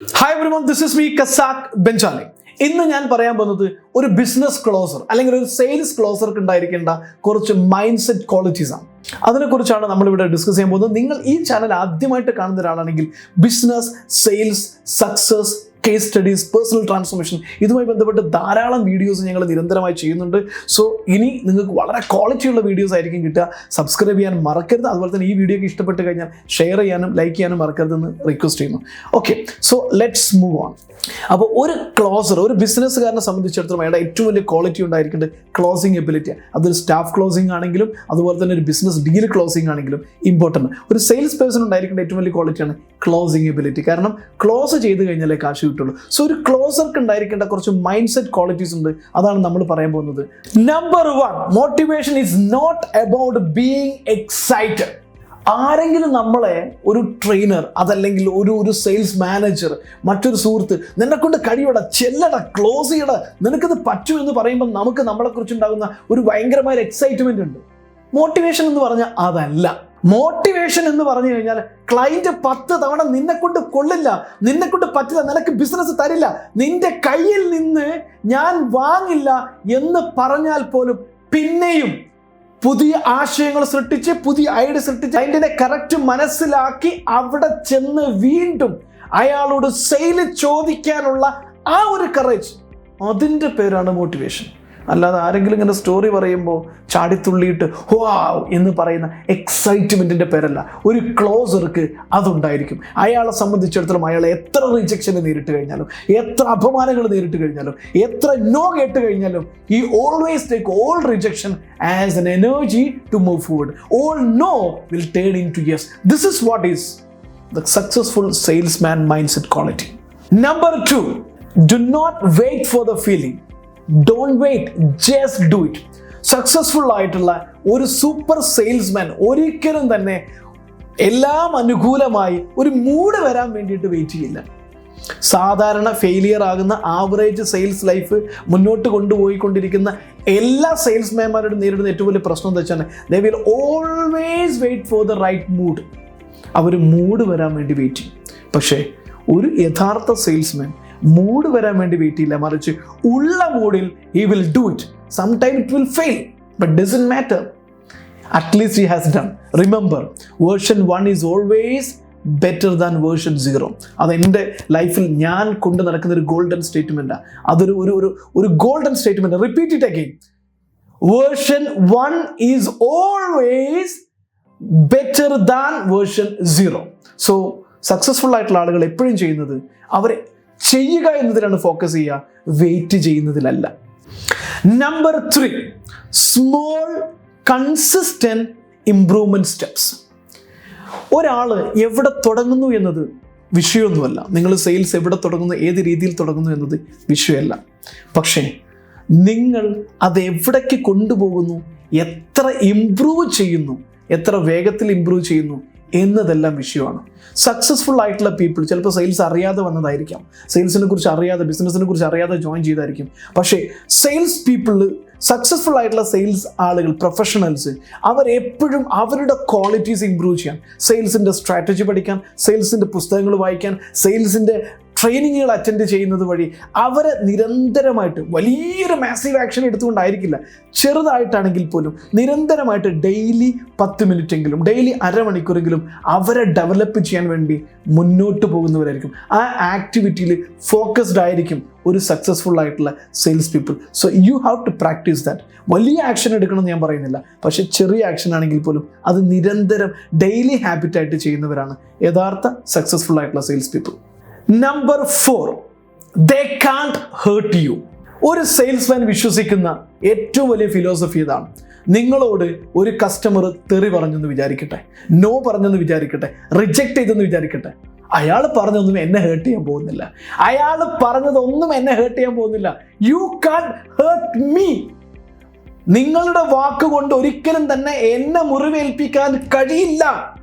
Hi everyone, this is me, Casac Benjali. ഇന്ന് ഞാൻ പറയാൻ പോകുന്നത് ഒരു ബിസിനസ് ക്ലോസർ അല്ലെങ്കിൽ ഒരു സെയിൽസ് ക്ലോസർക്ക് ഉണ്ടായിരിക്കേണ്ട കുറച്ച് മൈൻഡ് സെറ്റ് ക്വാളിറ്റീസ് ആണ്. അതിനെക്കുറിച്ചാണ് നമ്മളിവിടെ ഡിസ്കസ് ചെയ്യാൻ പോകുന്നത്. നിങ്ങൾ ഈ ചാനൽ ആദ്യമായിട്ട് കാണുന്ന ഒരാളാണെങ്കിൽ business, sales, success, case studies, personal transformation ഇതുമായി ബന്ധപ്പെട്ട് ധാരാളം വീഡിയോസ് ഞങ്ങൾ നിരന്തരമായി ചെയ്യുന്നുണ്ട്. സോ ഇനി നിങ്ങൾക്ക് വളരെ ക്വാളിറ്റിയുള്ള വീഡിയോസ് ആയിരിക്കും കിട്ടുക. സബ്സ്ക്രൈബ് ചെയ്യാൻ മറക്കരുത്. അതുപോലെ തന്നെ ഈ വീഡിയോക്ക് ഇഷ്ടപ്പെട്ട് കഴിഞ്ഞാൽ ഷെയർ ചെയ്യാനും ലൈക്ക് ചെയ്യാനും മറക്കരുതെന്ന് റിക്വസ്റ്റ് ചെയ്യുന്നു. Okay, so let's move on. അപ്പോൾ ഒരു ക്ലോസർ, ഒരു ബിസിനസ്സുകാരനെ സംബന്ധിച്ചിടത്തോളം അയാളുടെ ഏറ്റവും വലിയ ക്വാളിറ്റി ഉണ്ടായിരിക്കേണ്ടത് ക്ലോസിംഗ് എബിലിറ്റി. അതൊരു സ്റ്റാഫ് ക്ലോസിംഗ് ആണെങ്കിലും അതുപോലെ തന്നെ ഒരു ബിസിനസ് ഡീൽ ക്ലോസിംഗ് ആണെങ്കിലും ഇമ്പോർട്ടൻ്റ്. ഒരു സെയിൽസ് പേഴ്സൺ ഉണ്ടായിരിക്കേണ്ട ഏറ്റവും വലിയ ക്വാളിറ്റിയാണ് ക്ലോസിംഗ് എബിലിറ്റി. കാരണം ക്ലോസ് ചെയ്ത് കഴിഞ്ഞാലേ കാശ് കിട്ടുള്ളൂ. സോ ഒരു ക്ലോസർക്ക് ഉണ്ടായിരിക്കേണ്ട കുറച്ച് മൈൻഡ് സെറ്റ് ക്വാളിറ്റീസ് ഉണ്ട്. അതാണ് നമ്മൾ പറയാൻ പോകുന്നത്. Number 1, motivation is not about being excited. ആരെങ്കിലും നമ്മളെ ഒരു ട്രെയിനർ, അതല്ലെങ്കിൽ ഒരു സെയിൽസ് മാനേജർ, മറ്റൊരു സുഹൃത്ത് നിന്നെക്കൊണ്ട് കഴിയടാ, ചെല്ലടാ, ക്ലോസ് ചെയ്യടാ, നിനക്കത് പറ്റൂ എന്ന് പറയുമ്പോൾ നമുക്ക് നമ്മളെക്കുറിച്ച് ഉണ്ടാകുന്ന ഒരു ഭയങ്കരമായ എക്സൈറ്റ്മെന്റ് ഉണ്ട്. മോട്ടിവേഷൻ എന്ന് പറഞ്ഞാൽ അതല്ല. മോട്ടിവേഷൻ എന്ന് പറഞ്ഞു കഴിഞ്ഞാൽ ക്ലയന്റ് 10 തവണ നിന്നെക്കൊണ്ട് കൊള്ളില്ല, നിന്നെക്കൊണ്ട് പറ്റില്ല, നിനക്ക് ബിസിനസ് തരില്ല, നിന്റെ കയ്യിൽ നിന്ന് ഞാൻ വാങ്ങില്ല എന്ന് പറഞ്ഞാൽ പോലും പിന്നെയും പുതിയ ആശയങ്ങൾ സൃഷ്ടിച്ച്, പുതിയ ഐഡിയ സൃഷ്ടിച്ച് അതിൻ്റെ കറക്റ്റ് മനസ്സിലാക്കി അവിടെ ചെന്ന് വീണ്ടും അയാളോട് സെയിൽ ചോദിക്കാനുള്ള ആ ഒരു കറേജ്, അതിൻ്റെ പേരാണ് മോട്ടിവേഷൻ. അല്ലാതെ ആരെങ്കിലും ഇങ്ങനെ സ്റ്റോറി പറയുമ്പോൾ ചാടിത്തുള്ളിയിട്ട് വാവ് എന്ന് പറയുന്ന എക്സൈറ്റ്മെൻറ്റിൻ്റെ പേരല്ല. ഒരു ക്ലോസർക്ക് അതുണ്ടായിരിക്കും. അയാളെ സംബന്ധിച്ചിടത്തോളം അയാൾ എത്ര റിജക്ഷന് നേരിട്ട് കഴിഞ്ഞാലും, എത്ര അപമാനങ്ങൾ നേരിട്ട് കഴിഞ്ഞാലും, എത്ര നോ കേട്ട് കഴിഞ്ഞാലും, he always take all rejection as an energy to move forward. All no will turn into yes. This is what is the successful salesman mindset quality. Number 2, do not wait for the feeling. Don't wait, just do it. Successful ആയിട്ടുള്ള ഒരു super salesman ഒരിക്കലും തന്നെ എല്ലാം അനുകൂലമായി ഒരു mood വരാൻ വേണ്ടിയിട്ട് wait ചെയ്യില്ല. സാധാരണ ഫെയിലിയർ ആകുന്ന ആവറേജ് സെയിൽസ് ലൈഫ് മുന്നോട്ട് കൊണ്ടുപോയിക്കൊണ്ടിരിക്കുന്ന എല്ലാ സെയിൽസ്മാൻമാരോടും നേരിടുന്ന ഏറ്റവും വലിയ പ്രശ്നം എന്താ വെച്ചാൽ they will always wait for the right mood. അവർ മൂഡ് വരാൻ വേണ്ടി വെയിറ്റ് ചെയ്യും. പക്ഷേ ഒരു യഥാർത്ഥ സെയിൽസ്മാൻ മൂഡ് വരാൻ വേണ്ടി വെയിറ്റ് ചെയ്യില്ല, മറിച്ച് ഉള്ള മൂഡിൽ he will do it. Sometimes it will fail, but doesn't matter. At least he has done. Remember, version 1 is always better than version 0. അത് എൻ്റെ ലൈഫിൽ ഞാൻ കൊണ്ട് നടക്കുന്ന ഒരു ഗോൾഡൻ സ്റ്റേറ്റ്മെൻറ്റാണ്. അതൊരു ഒരു golden statement. Repeat it again. Version 1 is always better than version 0. So successful ആയിട്ടുള്ള ആളുകൾ എപ്പോഴും ചെയ്യുന്നത് അവരെ ചെയ്യുക എന്നതിലാണ് ഫോക്കസ് ചെയ്യുക, വെയിറ്റ് ചെയ്യുന്നതിലല്ല. Number 3, small consistent improvement steps. ഒരാൾ എവിടെ തുടങ്ങുന്നു എന്നത് വിഷയമൊന്നുമല്ല. നിങ്ങൾ സെയിൽസ് എവിടെ തുടങ്ങുന്നു, ഏത് രീതിയിൽ തുടങ്ങുന്നു എന്നത് വിഷയമല്ല. പക്ഷേ നിങ്ങൾ അത് എവിടേക്ക് കൊണ്ടുപോകുന്നു, എത്ര ഇംപ്രൂവ് ചെയ്യുന്നു, എത്ര വേഗത്തിൽ ഇംപ്രൂവ് ചെയ്യുന്നു എന്നതെല്ലാം വിഷയമാണ്. സക്സസ്ഫുൾ ആയിട്ടുള്ള പീപ്പിൾ ചിലപ്പോൾ സെയിൽസ് അറിയാതെ വന്നതായിരിക്കാം, സെയിൽസിനെ കുറിച്ച് അറിയാതെ, ബിസിനസ്സിനെ കുറിച്ച് അറിയാതെ ജോയിൻ ചെയ്തായിരിക്കും. പക്ഷേ സെയിൽസ് പീപ്പിൾ, സക്സസ്ഫുൾ ആയിട്ടുള്ള സെയിൽസ് ആളുകൾ, പ്രൊഫഷണൽസ്, അവരെപ്പോഴും അവരുടെ ക്വാളിറ്റീസ് ഇംപ്രൂവ് ചെയ്യാൻ, സെയിൽസിൻ്റെ സ്ട്രാറ്റജി പഠിക്കാൻ, സെയിൽസിൻ്റെ പുസ്തകങ്ങൾ വായിക്കാൻ, സെയിൽസിൻ്റെ ട്രെയിനിങ്ങുകൾ അറ്റൻഡ് ചെയ്യുന്നത് വഴി അവരെ നിരന്തരമായിട്ട് വലിയൊരു മാസീവ് ആക്ഷൻ എടുത്തുകൊണ്ടായിരിക്കില്ല, ചെറുതായിട്ടാണെങ്കിൽ പോലും നിരന്തരമായിട്ട് ഡെയിലി 10 മിനിറ്റെങ്കിലും, ഡെയിലി അരമണിക്കൂറെങ്കിലും അവരെ ഡെവലപ്പ് ചെയ്യാൻ വേണ്ടി മുന്നോട്ട് പോകുന്നവരായിരിക്കും. ആ ആക്ടിവിറ്റിയിൽ ഫോക്കസ്ഡ് ആയിരിക്കും ഒരു സക്സസ്ഫുൾ ആയിട്ടുള്ള sales people. So you have to practise that. വലിയ ആക്ഷൻ എടുക്കണമെന്ന് ഞാൻ പറയുന്നില്ല, പക്ഷേ ചെറിയ ആക്ഷൻ ആണെങ്കിൽ പോലും അത് നിരന്തരം ഡെയിലി ഹാബിറ്റായിട്ട് ചെയ്യുന്നവരാണ് യഥാർത്ഥ സക്സസ്ഫുൾ ആയിട്ടുള്ള sales people. Number 4, they can't hurt you. ഒരു സെയിൽസ്മാൻ വിശ്വസിക്കുന്ന ഏറ്റവും വലിയ ഫിലോസഫി ഇതാണ്. നിങ്ങളോട് ഒരു കസ്റ്റമർ തെറി പറഞ്ഞെന്ന് വിചാരിക്കട്ടെ, നോ പറഞ്ഞെന്ന് വിചാരിക്കട്ടെ, റിജക്റ്റ് ചെയ്തെന്ന് വിചാരിക്കട്ടെ, അയാൾ പറഞ്ഞതൊന്നും എന്നെ ഹേർട്ട് ചെയ്യാൻ പോകുന്നില്ല. അയാൾ പറഞ്ഞതൊന്നും എന്നെ ഹേർട്ട് ചെയ്യാൻ പോകുന്നില്ല. You can't hurt me. നിങ്ങളുടെ വാക്കുകൊണ്ട് ഒരിക്കലും തന്നെ എന്നെ മുറിവേൽപ്പിക്കാൻ കഴിയില്ല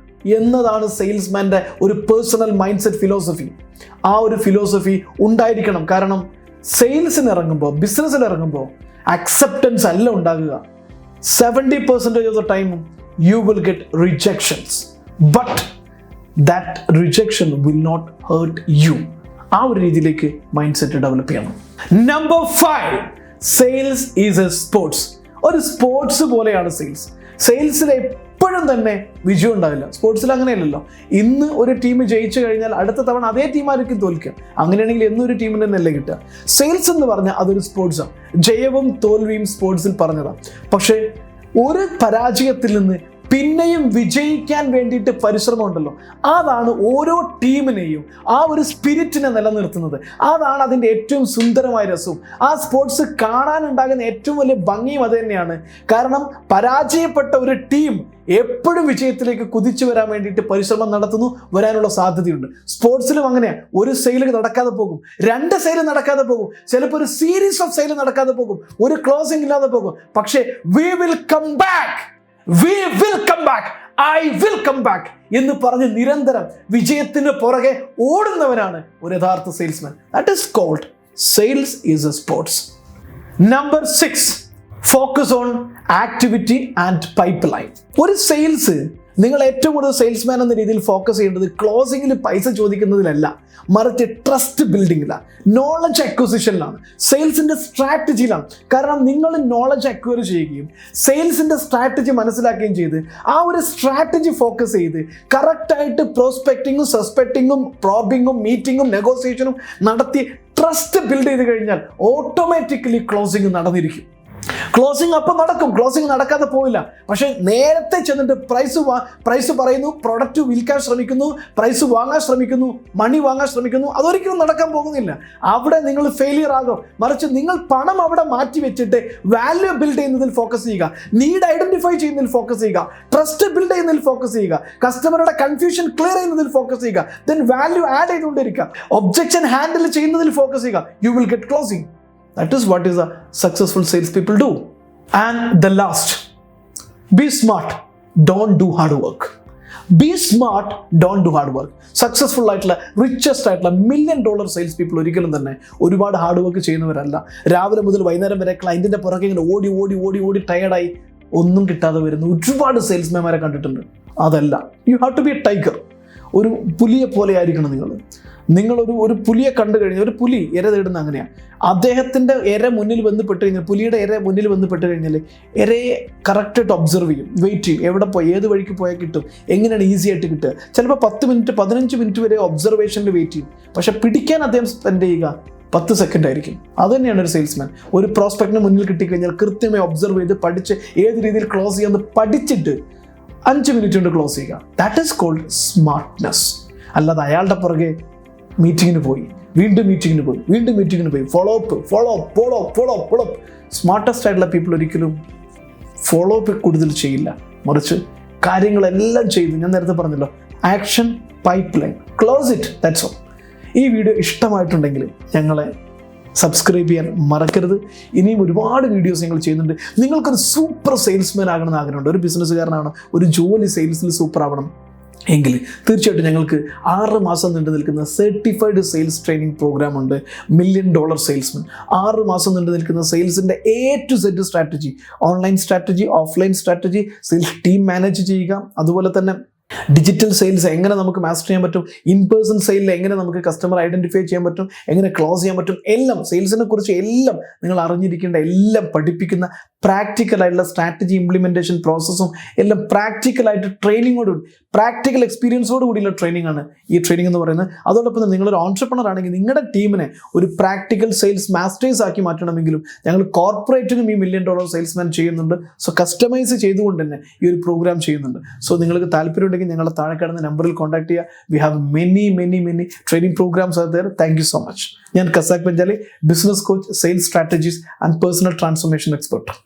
എന്നതാണ് സെയിൽസ്മാൻ്റെ ഒരു പേഴ്സണൽ മൈൻഡ് സെറ്റ് ഫിലോസഫി. ആ ഒരു ഫിലോസഫി ഉണ്ടായിരിക്കണം. കാരണം സെയിൽസിന് ഇറങ്ങുമ്പോൾ, ബിസിനസ്സിൽ ഇറങ്ങുമ്പോൾ അക്സെപ്റ്റൻസ് അല്ല ഉണ്ടാകുക. 70% of the time you will get rejections, but that rejection will not hurt you. ആ ഒരു രീതിയിലേക്ക് മൈൻഡ് സെറ്റ് ഡെവലപ്പ് ചെയ്യണം. Number 5, sales is a sports. ഒരു സ്പോർട്സ് പോലെയാണ് സെയിൽസ്. സെയിൽസിൽ എപ്പോഴും തന്നെ വിജയം ഉണ്ടാവില്ല. സ്പോർട്സിൽ അങ്ങനെയല്ലല്ലോ. ഇന്ന് ഒരു ടീം ജയിച്ചു കഴിഞ്ഞാൽ അടുത്ത തവണ അതേ ടീമായിരിക്കും തോൽക്കുക. അങ്ങനെയാണെങ്കിൽ എന്നൊരു ടീമിന് തന്നെയല്ലേ കിട്ടുക. സെയിൽസ് എന്ന് പറഞ്ഞാൽ അതൊരു സ്പോർട്സാണ്. ജയവും തോൽവിയും സ്പോർട്സിൽ പറഞ്ഞതാണ്. പക്ഷേ ഒരു പരാജയത്തിൽ നിന്ന് പിന്നെയും വിജയിക്കാൻ വേണ്ടിയിട്ട് പരിശ്രമം ഉണ്ടല്ലോ, അതാണ് ഓരോ ടീമിനെയും ആ ഒരു സ്പിരിറ്റിനെ നിലനിർത്തുന്നത്. അതാണ് അതിൻ്റെ ഏറ്റവും സുന്ദരമായ രസവും. ആ സ്പോർട്സ് കാണാനുണ്ടാകുന്ന ഏറ്റവും വലിയ ഭംഗിയും അത് തന്നെയാണ്. കാരണം പരാജയപ്പെട്ട ഒരു ടീം എപ്പോഴും വിജയത്തിലേക്ക് കുതിച്ചു വരാൻ വേണ്ടിയിട്ട് പരിശ്രമം നടത്തുന്നു, വരാനുള്ള സാധ്യതയുണ്ട്. സ്പോർട്സിലും അങ്ങനെയാണ്. ഒരു സെയിൽ നടക്കാതെ പോകും, 2 സെയിൽ നടക്കാതെ പോകും, ചിലപ്പോൾ ഒരു സീരീസ് ഓഫ് സെയിൽ നടക്കാതെ പോകും, ഒരു ക്ലോസിംഗ് ഇല്ലാതെ പോകും. പക്ഷേ we will come back, I will come back എന്ന് പറഞ്ഞ് നിരന്തരം വിജയത്തിന് പുറകെ ഓടുന്നവനാണ് ഒരു യഥാർത്ഥ salesman. That is called sales is a sports. Number 6, focus on activity and pipeline. ഒരു സെയിൽസ് നിങ്ങൾ ഏറ്റവും കൂടുതൽ സെയിൽസ്മാൻ എന്ന രീതിയിൽ ഫോക്കസ് ചെയ്യേണ്ടത് ക്ലോസിംഗിൽ പൈസ ചോദിക്കുന്നതിലല്ല, മറിച്ച് ട്രസ്റ്റ് ബിൽഡിങ്ങിലാണ്, നോളജ് അക്വിസിഷനിലാണ്, സെയിൽസിൻ്റെ സ്ട്രാറ്റജിയിലാണ്. കാരണം നിങ്ങൾ നോളജ് അക്വയർ ചെയ്യുകയും സെയിൽസിൻ്റെ സ്ട്രാറ്റജി മനസ്സിലാക്കുകയും ചെയ്ത് ആ ഒരു സ്ട്രാറ്റജി ഫോക്കസ് ചെയ്ത് കറക്റ്റായിട്ട് പ്രോസ്പെക്റ്റിങ്ങും സസ്പെക്റ്റിങ്ങും പ്രോബിങ്ങും മീറ്റിങ്ങും നെഗോസിയേഷനും നടത്തി ട്രസ്റ്റ് ബിൽഡ് ചെയ്ത് കഴിഞ്ഞാൽ ഓട്ടോമാറ്റിക്കലി ക്ലോസിംഗ് നടന്നിരിക്കും. ക്ലോസിംഗ് അപ്പം നടക്കും, ക്ലോസിംഗ് നടക്കാതെ പോയില്ല. പക്ഷേ നേരത്തെ ചെന്നിട്ട് പ്രൈസ് പറയുന്നു, പ്രൊഡക്റ്റ് വിൽക്കാൻ ശ്രമിക്കുന്നു, പ്രൈസ് വാങ്ങാൻ ശ്രമിക്കുന്നു, മണി വാങ്ങാൻ ശ്രമിക്കുന്നു, അതൊരിക്കലും നടക്കാൻ പോകുന്നില്ല. അവിടെ നിങ്ങൾ ഫെയിലിയർ ആകും. മറിച്ച് നിങ്ങൾ പണം അവിടെ മാറ്റി വെച്ചിട്ട് വാല്യൂ ബിൽഡ് ചെയ്യുന്നതിൽ ഫോക്കസ് ചെയ്യുക, നീഡ് ഐഡന്റിഫൈ ചെയ്യുന്നതിൽ ഫോക്കസ് ചെയ്യുക, ട്രസ്റ്റ് ബിൽഡ് ചെയ്യുന്നതിൽ ഫോക്കസ് ചെയ്യുക, കസ്റ്റമറുടെ കൺഫ്യൂഷൻ ക്ലിയർ ചെയ്യുന്നതിൽ ഫോക്കസ് ചെയ്യുക, ദെൻ വാല്യൂ ആഡ് ചെയ്തുകൊണ്ടിരിക്കുക, ഒബ്ജക്ഷൻ ഹാൻഡിൽ ചെയ്യുന്നതിൽ ഫോക്കസ് ചെയ്യുക. You will get closing. That is what is a successful sales people do. And the last, be smart, don't do hard work. Be smart, don't do hard work. Successful ആയിട്ടുള്ള richest ആയിട്ടുള്ള $1 million sales people ഒരിക്കലും തന്നെ ഒരുപാട് hard work ചെയ്യുന്നവരല്ല. രാവിലെ മുതൽ വൈകുന്നേരം വരെ ക്ലയൻറ്റിൻ്റെ പുറകെ ഇങ്ങനെ ഓടി ടയർഡായി ഒന്നും കിട്ടാതെ വരുന്ന ഒരുപാട് സെയിൽസ്മാൻമാരെ കണ്ടിട്ടുണ്ട്. അതല്ല, you have to be a tiger. ഒരു പുലിയെ പോലെ ആയിരിക്കണം നിങ്ങളൊരു പുലിയെ കണ്ടു കഴിഞ്ഞാൽ, ഒരു പുലി ഇര തേടുന്ന അങ്ങനെയാണ്. അദ്ദേഹത്തിൻ്റെ ഇര മുന്നിൽ വന്ന് കഴിഞ്ഞാൽ, പുലിയുടെ ഇര മുന്നിൽ വന്ന് കഴിഞ്ഞാൽ ഇരയെ കറക്റ്റായിട്ട് ഒബ്സർവ് ചെയ്യും, വെയിറ്റ് ചെയ്യും, എവിടെ പോയി ഏത് വഴിക്ക് പോയാൽ കിട്ടും, എങ്ങനെയാണ് ഈസി ആയിട്ട് കിട്ടുക. ചിലപ്പോൾ 10 മിനിറ്റ് 15 മിനിറ്റ് വരെ ഒബ്സർവേഷനിൽ വെയിറ്റ് ചെയ്യും. പക്ഷെ പിടിക്കാൻ അദ്ദേഹം സ്പെൻഡ് ചെയ്യുക 10 സെക്കൻഡ് ആയിരിക്കും. അത് തന്നെയാണ് ഒരു സെയിൽസ്മാൻ. ഒരു പ്രോസ്പെക്റ്റിന് മുന്നിൽ കിട്ടിക്കഴിഞ്ഞാൽ കൃത്യമായി ഒബ്സർവ് ചെയ്ത് പഠിച്ച് ഏത് രീതിയിൽ ക്ലോസ് ചെയ്യാമെന്ന് പഠിച്ചിട്ട് 5 മിനിറ്റ് കൊണ്ട് ക്ലോസ് ചെയ്യുക. That is called smartness. അല്ലാതെ അയാളുടെ പുറകെ മീറ്റിങ്ങിന് പോയി, വീണ്ടും മീറ്റിങ്ങിന് പോയി, ഫോളോ അപ്പ്. സ്മാർട്ടസ്റ്റ് ആയിട്ടുള്ള പീപ്പിൾ ഒരിക്കലും ഫോളോ അപ്പ് കൂടുതൽ ചെയ്യില്ല, മറിച്ച് കാര്യങ്ങളെല്ലാം ചെയ്ത്, ഞാൻ നേരത്തെ പറഞ്ഞല്ലോ, action pipeline, close it, that's all. ഈ വീഡിയോ ഇഷ്ടമായിട്ടുണ്ടെങ്കിൽ ഞങ്ങളെ സബ്സ്ക്രൈബ് ചെയ്യാൻ മറക്കരുത്. ഇനിയും ഒരുപാട് വീഡിയോസ് ഞങ്ങൾ ചെയ്യുന്നുണ്ട്. നിങ്ങൾക്കൊരു സൂപ്പർ സെയിൽസ്മാൻ ആകണമെന്ന് ആഗ്രഹമുണ്ട്, ഒരു ബിസിനസ്സുകാരനാവണം, ഒരു ജോലി സെയിൽസിൽ സൂപ്പർ ആവണം എങ്കിൽ തീർച്ചയായിട്ടും ഞങ്ങൾക്ക് 6 മാസം നീണ്ടു നിൽക്കുന്ന സർട്ടിഫൈഡ് സെയിൽസ് ട്രെയിനിങ് പ്രോഗ്രാം ഉണ്ട്. $1 million സെയിൽസ്മാൻ. 6 മാസം നീണ്ടു നിൽക്കുന്ന സെയിൽസിൻ്റെ A to Z strategy, online strategy, offline strategy, sales team manage ചെയ്യുക, അതുപോലെ തന്നെ ഡിജിറ്റൽ സെയിൽസ് എങ്ങനെ നമുക്ക് മാസ്റ്റർ ചെയ്യാൻ പറ്റും, ഇൻ പേഴ്സൺ സെയിലിൽ എങ്ങനെ നമുക്ക് കസ്റ്റമർ ഐഡന്റിഫൈ ചെയ്യാൻ പറ്റും, എങ്ങനെ ക്ലോസ് ചെയ്യാൻ പറ്റും, എല്ലാം സെയിൽസിനെ കുറിച്ച് എല്ലാം നിങ്ങൾ അറിഞ്ഞിരിക്കേണ്ട എല്ലാം പഠിപ്പിക്കുന്ന പ്രാക്ടിക്കലായിട്ടുള്ള സ്ട്രാറ്റജി ഇംപ്ലിമെൻറ്റേഷൻ പ്രോസസ്സും എല്ലാം പ്രാക്ടിക്കലായിട്ട് ട്രെയിനിങ്ങോടുകൂടി, പ്രാക്ടിക്കൽ എക്സ്പീരിയൻസോട് കൂടിയുള്ള ട്രെയിനിങ് ആണ് ഈ ട്രെയിനിങ് എന്ന് പറയുന്നത്. അതോടൊപ്പം തന്നെ നിങ്ങളൊരു ഓൺട്രപ്രണർ ആണെങ്കിൽ നിങ്ങളുടെ ടീമിനെ ഒരു പ്രാക്ടിക്കൽ സെയിൽസ് മാസ്റ്റേഴ്സ് ആക്കി മാറ്റണമെങ്കിലും ഞങ്ങൾ കോർപ്പറേറ്റിനും ഈ $1 million സെയിൽസ്മാൻ ചെയ്യുന്നുണ്ട്. സോ കസ്റ്റമൈസ് ചെയ്തുകൊണ്ട് തന്നെ ഈ ഒരു പ്രോഗ്രാം ചെയ്യുന്നുണ്ട്. സോ നിങ്ങൾക്ക് താല്പര്യമുണ്ടെങ്കിൽ ഞങ്ങളെ താഴെ കിടന്ന നമ്പറിൽ കോൺടാക്ട് ചെയ്യുക. We have many training programmes are there. Thank you so much. ഞാൻ Kasak Benchali, business coach, sales strategies and personal transformation expert.